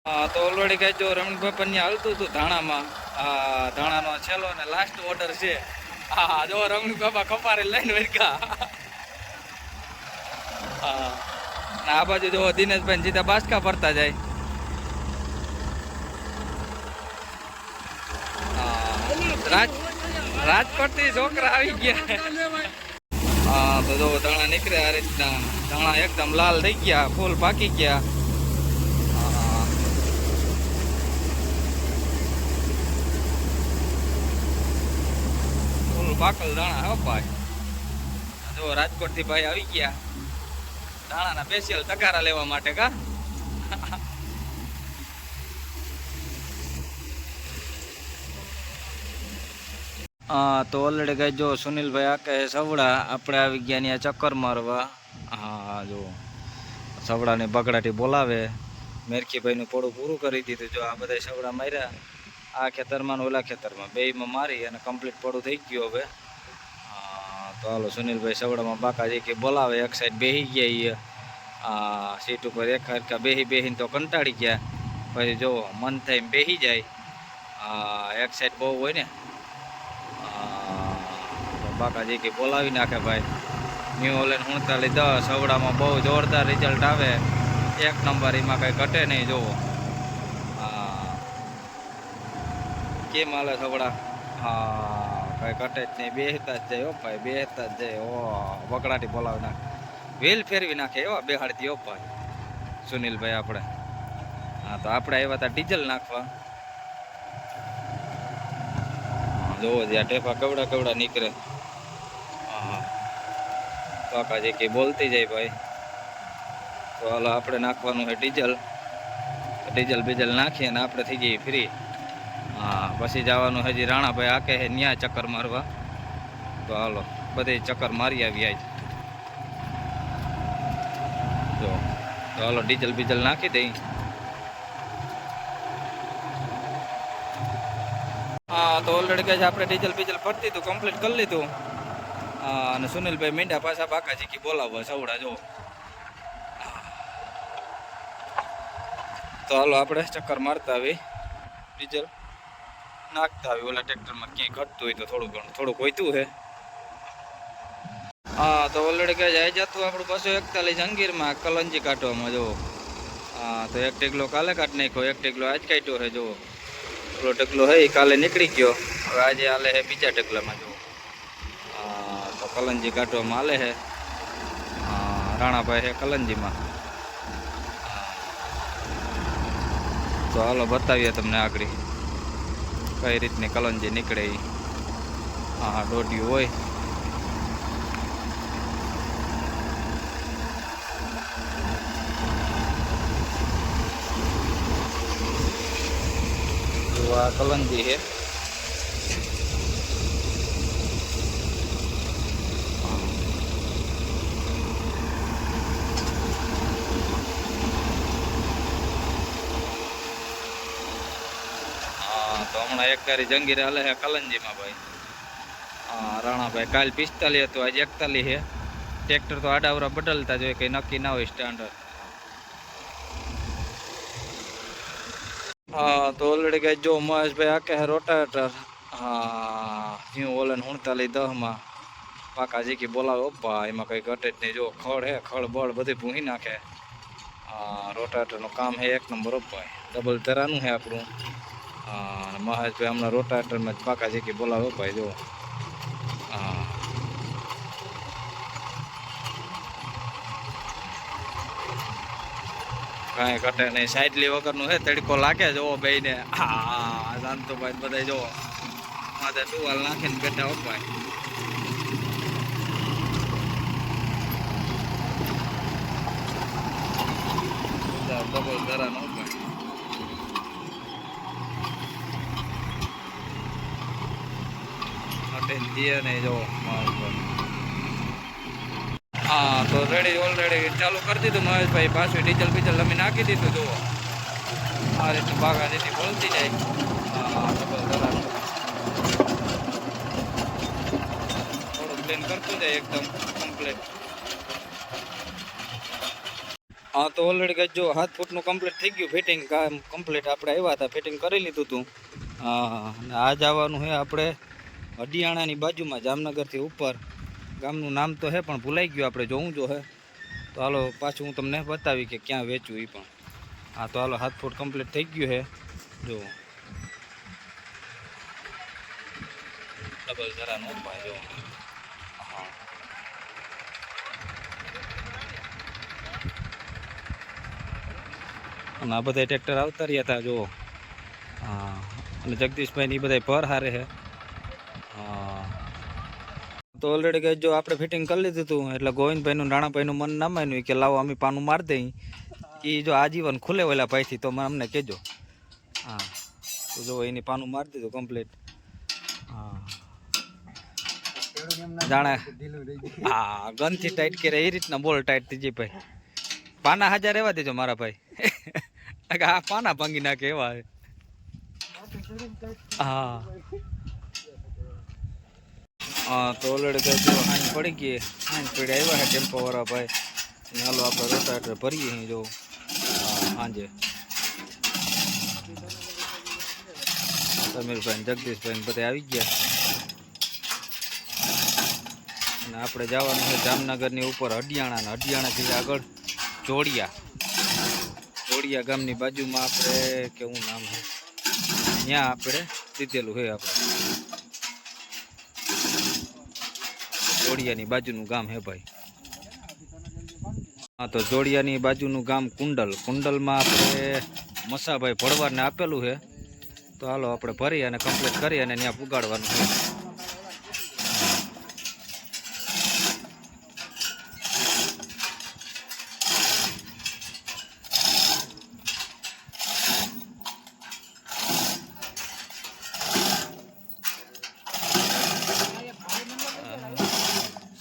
હા તો ઓલરેડી કઈ જો રમણભાઈ પણ હાલતું હતું ધાણામાં. હા ધાણાનો છેલ્લો ને લાસ્ટ ઓર્ડર છે. હા જો રમણી બાબા કપારે લઈને વર્ગા. હા આ બાજુ જો દિનેશભાઈ સીધા બાસકા ફરતા જાય. હા રાજકોટ થી છોકરા આવી ગયા. હા તો જો ધાણા નીકળ્યા આ રીતના. ધાણા એકદમ લાલ થઈ ગયા, ફૂલ પાકી ગયા. પાકલ દાણા હો ભાઈ. જો રાજકોટ થી ભાઈ આવી ગયા દાણા ના સ્પેશિયલ તગારા લેવા માટે કા. હા તો ઓલરેડી કઈ જો સુનિલભાઈ આ કહે સવડા આપણે આવી ગયા ત્યાં ચક્કર મારવા. હા જો સવડાની બગડાટી બોલાવે. મેરખીભાઈ નું પોડું પૂરું કરી દીધું. જો આ બધા સવડા માર્યા આ ખેતરમાં ને ઓલા ખેતરમાં બેયમાં મારી અને કમ્પ્લીટ પોડું થઈ ગયું હવે. તો હાલો સુનિલભાઈ સવડામાં બાકાજી કે બોલાવે. એક સાઈડ બેસી ગયા આ સીટ ઉપર એક હરખા બેહીને તો કંટાળી ગયા. પછી જો મન થાય બેસી જાય. એક સાઈડ બહુ હોય ને બાકાજી કે બોલાવી નાખે ભાઈ. ન્યુ ઓલેન 4910 સવડામાં બહુ જોરદાર રિઝલ્ટ આવે. એક નંબર, એમાં કંઈ ઘટે નહીં. જોવો કેમ હાલે સવડા. હા કઈ ઘટે જ નહીં. બેસતા જ જાય હો ભાઈ, બેસતા જ જાય. ઓ બકડાટી બોલાવી નાખે, વ્હીલ ફેરવી નાખે એવા બેહાડતી હો ભાઈ સુનિલભાઈ આપણે. હા તો આપણે આવ્યા હતા ડીઝલ નાખવા. જોવો જ્યાં ટેપા કવડા નીકળે. હા કાકાજી કે બોલતી જાય ભાઈ. તો હાલો આપણે નાખવાનું છે ડીઝલ બીજલ નાખીએ ને આપણે થઈ જઈએ ફ્રી. હા પછી જવાનું હજી રાણાભાઈ આકે છે ન્યા ચક્કર મારવા. તો હાલો બધે ચક્કર મારી આવી આજ. તો હાલો ડીઝલ બીજલ નાખી દઈ. હા તો ઓલરેડી કહે છે આપણે ડીઝલ બીજલ ભરતી હતું, કમ્પ્લીટ કરી લીધું. અને સુનિલભાઈ મીંડા પાછા બાકાજી કી બોલાવવા સવડા જો. તો હાલો આપણે ચક્કર મારતા આવી, ડીઝલ નાખતા આવી. ઓલા ટ્રેક્ટરમાં ક્યાંય ઘટતું હોય તો થોડુંક હોયતું છે. હા તો ઓલરેડી કહે જાય જતું આપણું 241 અંગીરમાં કલંજી કાઢવામાં જો. હા તો એક ટેકલો કાલે કાઢી નાખ્યો, એક ટેકલો આજ કાઢ્યો છે જો. પેલો ટેકલો હે એ કાલે નીકળી ગયો, હવે આજે હાલે છે બીજા ટેકલામાં જો. તો કલંજી કાઢવામાં હાલે છે. રાણાભાઈ છે કલંજીમાં. તો હાલો બતાવીએ તમને આગળ કઈ રીતની કલંજી નીકળે. હા દોઢિયું હોય. આ કલંજી છે. તો હમણાં એક ગાડી જંગીર હાલે છે કલંજીમાં ભાઈ. રાણાભાઈ કાલ 45 હતું, આજે 41 છે. ટ્રેક્ટર તો આડાવરા બદલતા જોઈએ, કંઈ નક્કી ના હોય સ્ટાન્ડર્ડ. હા તો ઓલરેડી કઈ જો મહેશભાઈ આકે હે રોટાવેટર. હા ન્યુ ઓલન 4910 પાકાજી કી બોલાવે ઓપ્પા. એમાં કઈ ઘટે જ નહીં. જો ખડ હે, ખડ બળ બધી ભૂહી નાખે. રોટાવેટરનું કામ હે એક નંબર ઓપ્પા. ડબલ તરાનું હે આપણું. મહેશભાઈ હમણાં રોટાવેટરમાં જ પાકાજી કી બોલાવે ભાઈ જો. હા કાંઈ ઘટે નહીં. સાઈડલી વગરનું હે, તડકો લાગે જોવો બેયને. હા શાંતુભાઈ બધા જોવો માથે ટુવાલ નાખીને બેઠા હો ભાઈ. ડબલ ધરાનો ભાઈ. ઘટે નહીં જોવો. હા તો ઓલરેડી ચાલુ કરી દીધું મહેશભાઈ. પાછું ડીઝલ બીજલ અમે નાખી દીધું જુઓ. આ રીતનું બાગા જેથી બોલતી જાય. થોડું પ્લેન કરતું જાય એકદમ કમ્પ્લીટ. હા તો ઓલરેડી કઈ જો 7 ફૂટનું કમ્પ્લીટ થઈ ગયું ફિટિંગ કામ કમ્પ્લીટ આપણે આવ્યા હતા ફિટિંગ કરી લીધું હતું. અને આ જવાનું છે આપણે હડિયાણાની બાજુમાં જામનગરથી ઉપર ગામનું નામ તો હે પણ ભૂલાઈ ગયું આપણે જોવું જો હે તો હાલો પાછું હું તમને બતાવી કે ક્યાં વેચું એ પણ. હા તો હાલો 7 ફૂટ કમ્પ્લીટ થઈ ગયું છે જો ડબલ જરાનો ઉપાય જો. હા અને આ બધા ટ્રેક્ટર આવતા રહ્યા હતા જો. હા અને જગદીશભાઈ એ બધા પર હારે છે. હા તો ઓલરેડી કઈ જો આપણે ફિટિંગ કરી લીધું હતું એટલે ગોવિંદભાઈનું નાણાભાઈનું મન ના માન્યું કે લાવો અમે પાનું મારી દઈ એ જો આજીવન ખુલે ઓલા ભાઈથી તો અમને કહેજો. હા તો જો એની પાનું મારી દીધું કમ્પ્લીટ. હા જાણે હા ગનથી ટાઈટ કરે એ રીતના બોલ ટાઈટ થઈ જાય ભાઈ. પાના હાજર રહેવા દેજો મારા ભાઈ. આ પાના ભાંગી નાખે એવા. હા હા તો ઓલરેડી કઈ જો હાંજ પડી ગઈ હાંજ પડી આવ્યા છે ટેમ્પો વાળા ભાઈ. હાલો આપણે રોટાવેટર ભરીએ જો સાંજે. સમીરભાઈ જગદીશભાઈ બધા આવી ગયા અને આપણે જવાનું છે જામનગરની ઉપર હડિયાણા. હડિયાણાથી આગળ જોડિયા ગામની બાજુમાં આપણે કેવું નામ છે ત્યાં આપણે દીધેલું છે આપણે જોડિયાની બાજુનું ગામ હે ભાઈ. હા તો જોડિયાની બાજુનું ગામ કુંડલમાં આપણે મસાભાઈ ભરવાડને આપેલું છે તો હાલો આપણે ભરી અને કમ્પ્લીટ કરી અને ત્યાં પુગાડવાનું છે.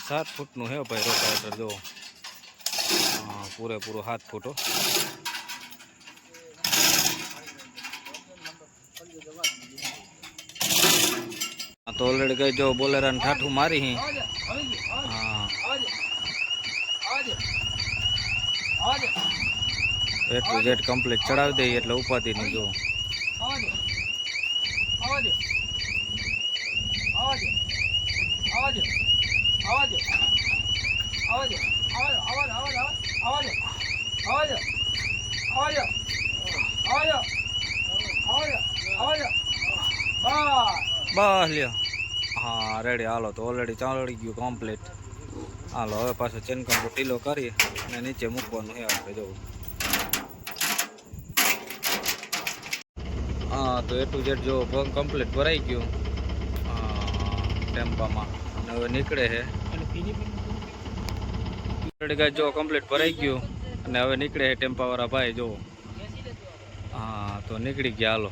સાત ફૂટનું હે ભાઈ રોટાવેટર જો. હા પૂરેપૂરો 7 ફૂટ. તો ઓલરેડી કઈ જો બોલેરાને ઠાઠું મારી હી. હા A to Z કમ્પ્લીટ ચડાવી દઈએ એટલે ઉપાધિ નહીં જો. બસ લ્યો. હા રેડી હાલો તો ઓલરેડી ચાલી ગયું કમ્પ્લીટ. હાલો હવે પાછો ચેન કંપો ઢીલો કરીએ અને નીચે મૂકવાનું છે આપણે જવું. હા તો A to Z જો કમ્પ્લીટ ભરાઈ ગયું ટેમ્પામાં અને હવે નીકળે છે. જો કમ્પ્લીટ ભરાઈ ગયું અને હવે નીકળે છે ટેમ્પાવાળા ભાઈ જો. હા તો નીકળી ગયા હાલો.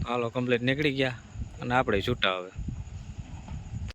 હાલો કમ્પ્લીટ નીકળી ગયા અને આપણે છૂટા હવે.